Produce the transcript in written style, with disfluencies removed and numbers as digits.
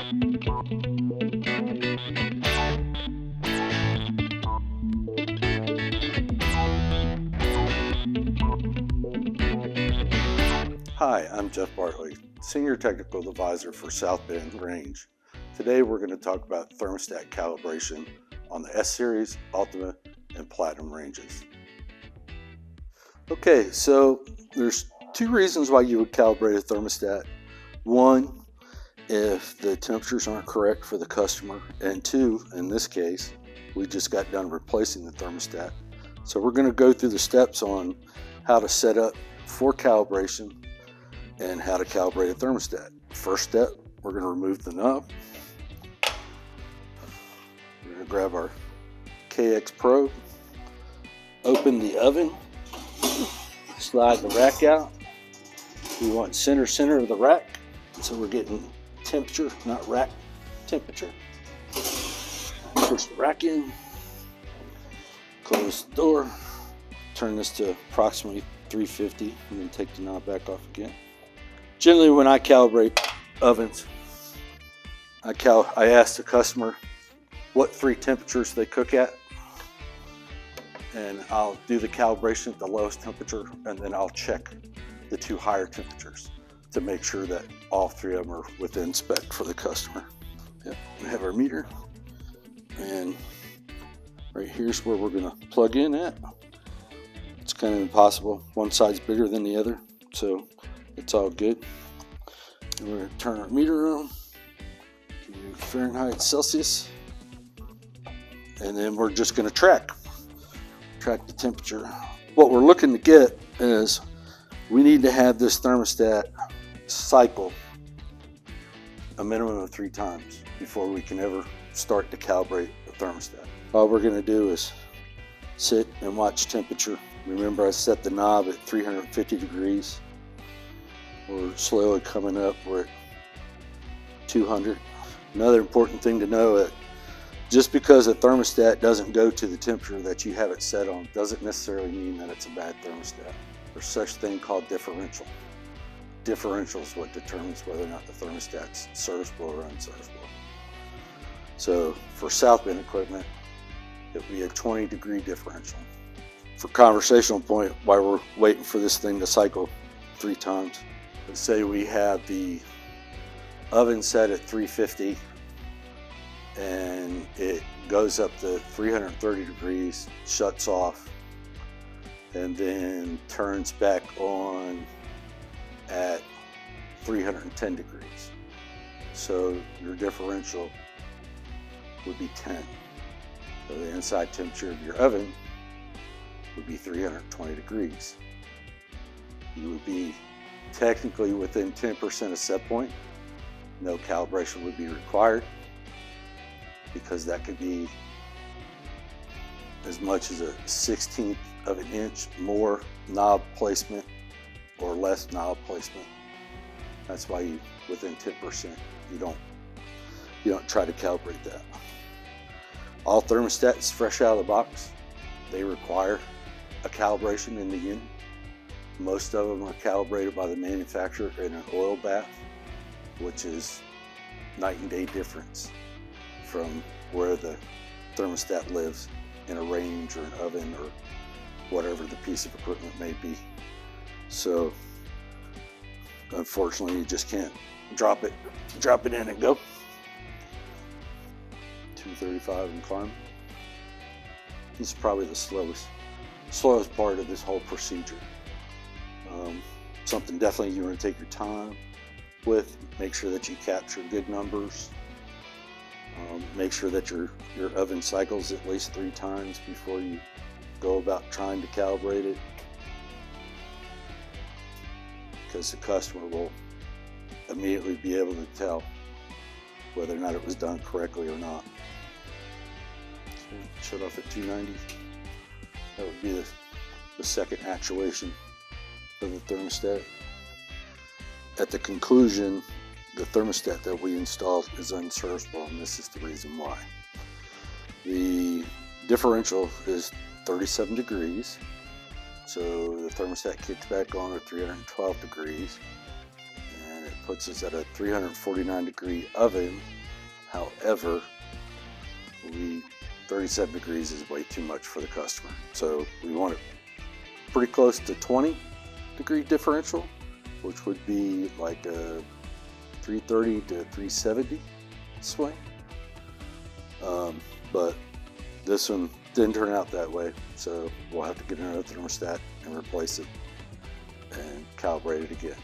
Hi, I'm Jeff Bartley, Senior Technical Advisor for Southbend Range. Today we're going to talk about thermostat calibration on the S-Series, Ultimate, and Platinum ranges. Okay, so there's two reasons why you would calibrate a thermostat. One, if the temperatures aren't correct for the customer, and two, in this case, we just got done replacing the thermostat. So we're going to go through the steps on how to set up for calibration and how to calibrate a thermostat. First step, we're going to remove the knob. We're going to grab our KX probe, open the oven, slide the rack out. We want center of the rack, so we're getting temperature, not rack temperature. Push the rack in, close the door, turn this to approximately 350, and then take the knob back off again. Generally, when I calibrate ovens, I ask the customer what 3 temperatures they cook at, and I'll do the calibration at the lowest temperature, and then I'll check the 2 higher temperatures to make sure that all 3 of them are within spec for the customer. Yep. We have our meter, and right here's where we're going to plug in at. It's kind of impossible. One side's bigger than the other, so it's all good. And we're going to turn our meter on to Fahrenheit, Celsius, and then we're just going to track the temperature. What we're looking to get is we need to have this thermostat cycle a minimum of 3 times before we can ever start to calibrate the thermostat. All we're going to do is sit and watch temperature. Remember, I set the knob at 350 degrees. We're slowly coming up. We're at 200. Another important thing to know is just because a thermostat doesn't go to the temperature that you have it set on doesn't necessarily mean that it's a bad thermostat. There's such a thing called differential. Differential is what determines whether or not the thermostat's serviceable or unserviceable. So for Southbend equipment, it would be a 20-degree differential. For conversational point, while we're waiting for this thing to cycle 3 times, let's say we have the oven set at 350 and it goes up to 330 degrees, shuts off, and then turns back on at 310 degrees. So your differential would be 10. So the inside temperature of your oven would be 320 degrees. You would be technically within 10% of set point. No calibration would be required because that could be as much as a 1/16 of an inch more knob placement or less knob placement. That's why you, within 10%, you don't try to calibrate that. All thermostats fresh out of the box, they require a calibration in the unit. Most of them are calibrated by the manufacturer in an oil bath, which is night and day difference from where the thermostat lives in a range or an oven or whatever the piece of equipment may be. So unfortunately, you just can't drop it in and go. 235 and climb. This is probably the slowest part of this whole procedure. Something definitely you want to take your time with. Make sure that you capture good numbers. Make sure that your oven cycles at least 3 times before you go about trying to calibrate it, because the customer will immediately be able to tell whether or not it was done correctly or not. So shut off at 290. That would be the second actuation of the thermostat. At the conclusion, the thermostat that we installed is unserviceable, and this is the reason why. The differential is 37 degrees, so the thermostat kicks back on at 312 degrees, and it puts us at a 349 degree oven. However, 37 degrees is way too much for the customer. So we want it pretty close to 20 degree differential, which would be like a 330 to 370 swing. But this one didn't turn out that way, so we'll have to get another thermostat and replace it and calibrate it again.